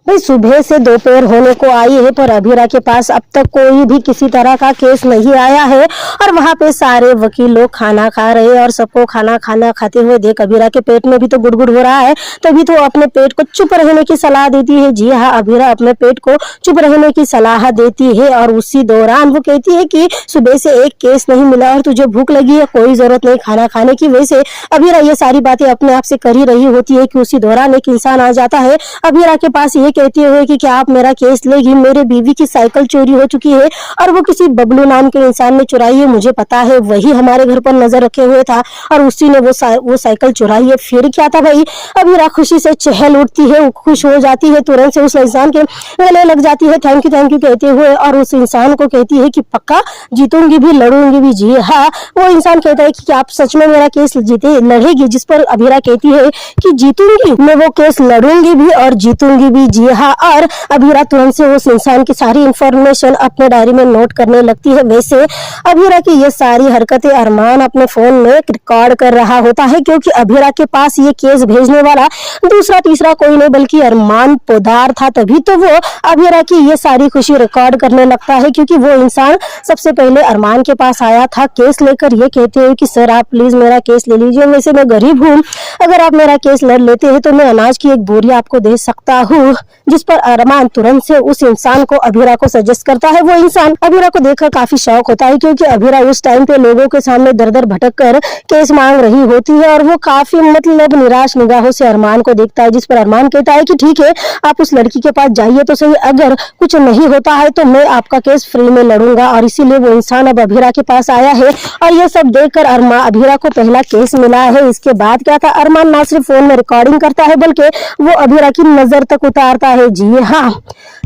भाई सुबह से दोपहर होने को आई है पर अभीरा के पास अब तक कोई भी किसी तरह का केस नहीं आया है और वहाँ पे सारे वकील लोग खाना खा रहे हैं और सबको खाना खाना खाते हुए देख अभीरा के पेट में भी तो गुड़गुड़ हो रहा है। तभी तो अपने पेट को चुप रहने की सलाह देती है। जी हाँ, अभीरा अपने पेट को चुप रहने की सलाह देती है और उसी दौरान वो कहती है कि सुबह से एक केस नहीं मिला और तुझे भूख लगी है, कोई जरूरत नहीं खाना खाने की। वैसे अभीरा ये सारी बातें अपने आप से कर ही रही होती है कि उसी दौरान एक इंसान आ जाता है अभीरा के पास ये कहते हुए कि क्या आप मेरा केस लेगी, मेरे बीवी की साइकिल चोरी हो चुकी है और वो किसी बबलू नाम के इंसान ने चुराई है, मुझे पता है वही हमारे घर पर नजर रखे हुए था और उसी ने वो साइकिल चुराई है। फिर क्या था भाई, अभीरा खुशी से चहल उठती है, खुश हो जाती है, तुरंत से उस इंसान के गले लग जाती है थैंक यू कहते हुए और उस इंसान को कहती है कि पक्का जीतूंगी भी लड़ूंगी भी। जी हाँ, वो इंसान कहता है कि आप सच में मेरा केस जीते लड़ेगी, जिस पर अभीरा कहती है कि जीतूंगी मैं, वो केस लड़ूंगी भी और जीतूंगी भी। जी हाँ, और अभीरा तुरंत से उस इंसान की सारी इंफॉर्मेशन अपने डायरी में नोट करने लगती है। वैसे अभीरा की ये सारी हरकतें अरमान अपने फोन में रिकॉर्ड कर रहा होता है क्योंकि अभीरा के पास ये केस भेजने वाला दूसरा तीसरा कोई नहीं बल्कि अरमान पोदार था। तभी तो वो अभीरा की ये सारी खुशी रिकॉर्ड करने लगता है क्योंकि वो इंसान सबसे पहले अरमान के पास आया था केस लेकर। ये कहते हैं कि सर आप प्लीज मेरा केस ले लीजिए, वैसे मैं गरीब हूँ, अगर आप मेरा केस लड़ लेते हैं तो मैं अनाज की एक बोरी आपको दे सकता हूँ। जिस पर अरमान तुरंत से उस इंसान को अभीरा को सजेस्ट करता है। वो इंसान अभीरा को देखकर काफी शौक होता है क्योंकि अभीरा उस टाइम पे लोगों के सामने दर दर भटक कर केस मांग रही होती है और वो काफी मतलब निराश निगाहों से अरमान को देखता है। जिस पर अरमान कहता है कि ठीक है आप उस लड़की के पास जाइए तो सही, अगर कुछ नहीं होता है तो मैं आपका केस फ्री में लड़ूंगा। और इसीलिए वो इंसान अब अभीरा के पास आया है और ये सब देखकर अभीरा को पहला केस मिला है। इसके बाद क्या था, अरमान ना सिर्फ फोन में रिकॉर्डिंग करता है बल्कि वो अभीरा की नजर तक उतारता है। जी हाँ,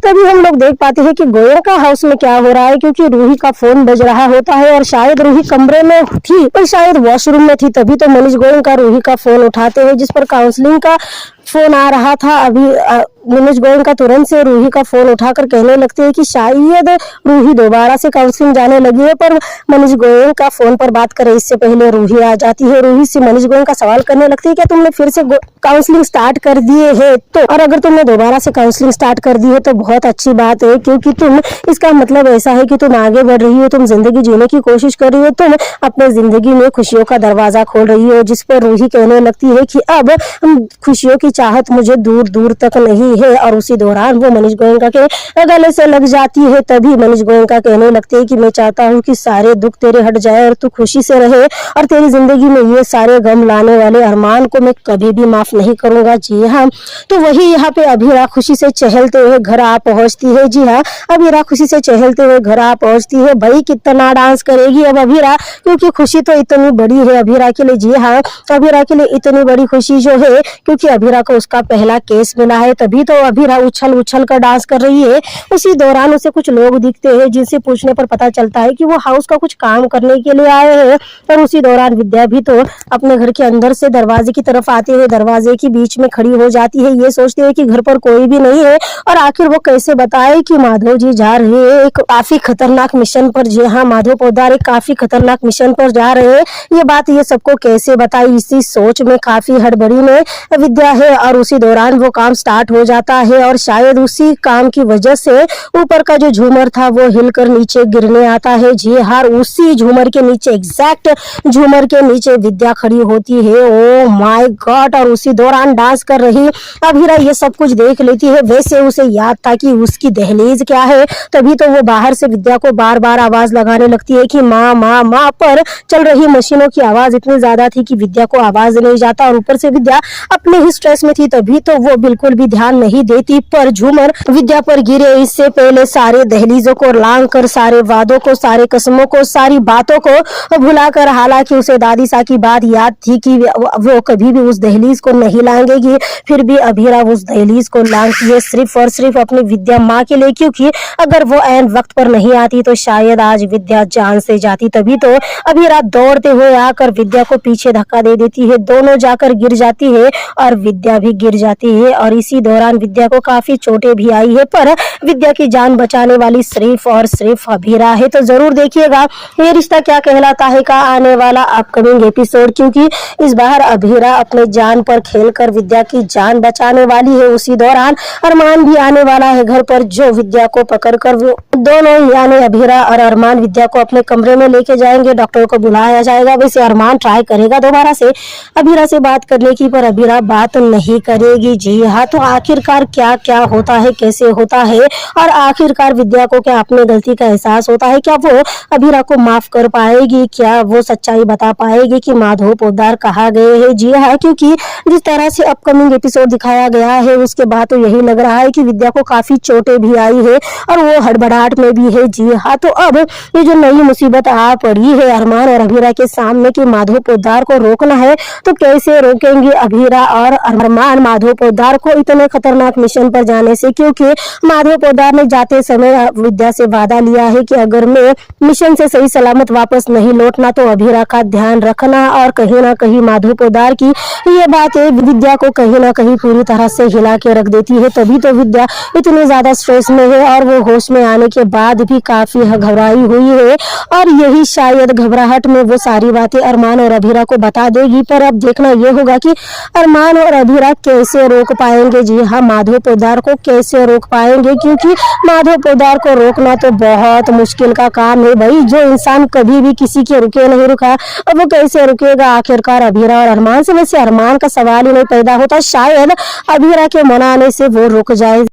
तभी हम लोग देख पाते हैं कि गोयनका हाउस में क्या हो रहा है क्योंकि रूही का फोन बज रहा होता है और शायद रूही कमरे में थी और शायद वॉशरूम में थी। तभी तो मनीष गोयनका रूही का फोन उठाते हैं जिस पर काउंसलिंग का फोन आ रहा था। अभी मनीष गोयनका तुरंत से रूही का फोन उठाकर कहने लगते हैं कि शायद रूही दोबारा से काउंसलिंग जाने लगी है, पर मनीष गोयनका फोन पर बात करे इससे पहले रूही आ जाती है। रूही से मनीष गोयनका सवाल करने लगती है क्या तुमने फिर से काउंसलिंग स्टार्ट कर दिए है तो, और अगर तुमने दोबारा से काउंसलिंग स्टार्ट कर दी है तो बहुत अच्छी बात है क्योंकि तुम, इसका मतलब ऐसा है कि तुम आगे बढ़ रही हो, तुम जिंदगी जीने की कोशिश कर रही हो, तुम अपने जिंदगी में खुशियों का दरवाजा खोल रही हो। जिस पर रूही कहने लगती है कि अब खुशियों की चाहत मुझे दूर दूर तक नहीं है और उसी दौरान वो मनीष गोयनका के गले से लग जाती है। तभी मनीष गोयनका कहने लगते हैं कि मैं चाहता हूँ कि सारे दुख तेरे हट जाए और तू खुशी से रहे और तेरी जिंदगी में ये सारे गम लाने वाले अरमान को मैं कभी भी माफ नहीं करूंगा। जी हाँ, तो वही यहाँ पे अभीरा खुशी से चहलते हुए घर आ पहुंचती है। जी हाँ, अभीरा खुशी से चहलते हुए घर आ पहुंचती है। भाई कितना डांस करेगी अब अभीरा, क्योंकि खुशी तो इतनी बड़ी है अभीरा के लिए। जी हाँ, अभीरा के लिए इतनी बड़ी खुशी जो है क्योंकि अभीरा को उसका पहला केस मिला है। तभी तो अभीरा उछल उछल कर डांस कर रही है। उसी दौरान उसे कुछ लोग दिखते हैं जिनसे पूछने पर पता चलता है कि वो हाउस का कुछ काम करने के लिए आए हैं। और उसी दौरान विद्या भी तो अपने घर के अंदर से दरवाजे की तरफ आते हुए दरवाजे के बीच में खड़ी हो जाती है। ये सोचती है कि घर पर कोई भी नहीं है और आखिर वो कैसे बताए कि माधव जी जा रहे हैं एक काफी खतरनाक मिशन पर। जी हाँ, माधव पोद्दार एक काफी खतरनाक मिशन पर जा रहे हैं, ये बात ये सबको कैसे बताई, इसी सोच में काफी हड़बड़ी में विद्या है। और उसी दौरान वो काम स्टार्ट हो जाता है और शायद उसी काम की वजह से ऊपर का जो झूमर था वो हिलकर नीचे गिरने आता है। जी हाँ, उसी झूमर के नीचे, एग्जैक्ट झूमर के नीचे विद्या खड़ी होती है। ओ माय गॉड, और उसी दौरान डांस कर रही अभीरा ये सब कुछ देख लेती है। वैसे उसे याद था कि उसकी दहलीज क्या है, तभी तो वो बाहर से विद्या को बार बार आवाज लगाने लगती है कि माँ माँ माँ, पर चल रही मशीनों की आवाज इतनी ज्यादा थी कि विद्या को आवाज नहीं जाता और ऊपर से विद्या अपने ही स्ट्रेस में थी, तभी तो वो बिल्कुल भी ध्यान नहीं देती। पर झूमर विद्या पर गिरे इससे पहले सारे दहलीजों को लांग कर, सारे वादों को, सारे कसमों को, सारी बातों को भुलाकर, हालांकि उसे दादी सा की बात याद थी कि वो कभी भी उस दहलीज को नहीं लांगेगी, फिर भी अभीरा उस दहलीज को लांगती है सिर्फ और सिर्फ अपनी विद्या माँ के लिए, क्योंकि अगर वो ऐन वक्त पर नहीं आती तो शायद आज विद्या जान से जाती। तभी तो अभीरा दौड़ते हुए आकर विद्या को पीछे धक्का दे देती है, दोनों जाकर गिर जाती है और विद्या भी गिर जाती है और इसी दौरान विद्या को काफी चोटें भी आई है, पर विद्या की जान बचाने वाली सिर्फ और सिर्फ अभीरा है। तो जरूर देखिएगा ये रिश्ता क्या कहलाता है का आने वाला अपकमिंग एपिसोड, क्योंकि इस बार अभीरा अपने जान पर खेलकर विद्या की जान बचाने वाली है। उसी दौरान अरमान भी आने वाला है घर पर, जो विद्या को पकड़कर वो दोनों यानी अभीरा और अरमान विद्या को अपने कमरे में लेके जाएंगे। डॉक्टर को बुलाया जाएगा। वैसे अरमान ट्राई करेगा दोबारा से अभीरा से बात करने की, पर अभीरा बात नहीं करेगी। जी हाँ, तो आखिरकार क्या क्या होता है, कैसे होता है और आखिरकार विद्या को क्या अपने गलती का एहसास होता है, क्या वो अभीरा को माफ कर पाएगी, क्या वो सच्चाई बता पाएगी कि माधव पोद्दार कहाँ गए हैं। जी हाँ, क्योंकि जिस तरह से अपकमिंग एपिसोड दिखाया गया है उसके बाद तो यही लग रहा है कि विद्या को काफी चोटें भी आई है और वो हड़बड़ाहट में भी है। जी हाँ, तो अब ये जो नई मुसीबत आ पड़ी है अरमान और अभीरा के सामने कि माधव पोद्दार को रोकना है, तो कैसे रोकेंगे अभीरा और अरमान माधव पोद्दार को इतने खतरनाक मिशन पर जाने से, क्योंकि माधव पोद्दार ने जाते समय विद्या से वादा लिया है कि अगर मैं मिशन से सही सलामत वापस नहीं लौटना तो अभीरा का ध्यान रखना। और कहीं ना कहीं माधव पोद्दार की ये बात विद्या को कहीं ना कहीं पूरी तरह से हिला के रख देती है। तभी तो विद्या इतनी ज्यादा स्ट्रेस में है और वो होश में आने के बाद भी काफी घबराई हुई है और यही शायद घबराहट में वो सारी बातें अरमान और अभीरा को बता देगी। पर अब देखना ये होगा कि अरमान और अभीरा कैसे रोक पाएंगे। जी हाँ, माधव पोद्दार को कैसे रोक पाएंगे, क्योंकि माधव पोद्दार को रोकना तो बहुत मुश्किल का काम है भाई। जो इंसान कभी भी किसी के रुके नहीं रुका, अब वो कैसे रुकेगा आखिरकार अभीरा और अरमान से। वैसे अरमान का सवाल ही नहीं पैदा होता, शायद अभीरा के मनाने से वो रुक जाए।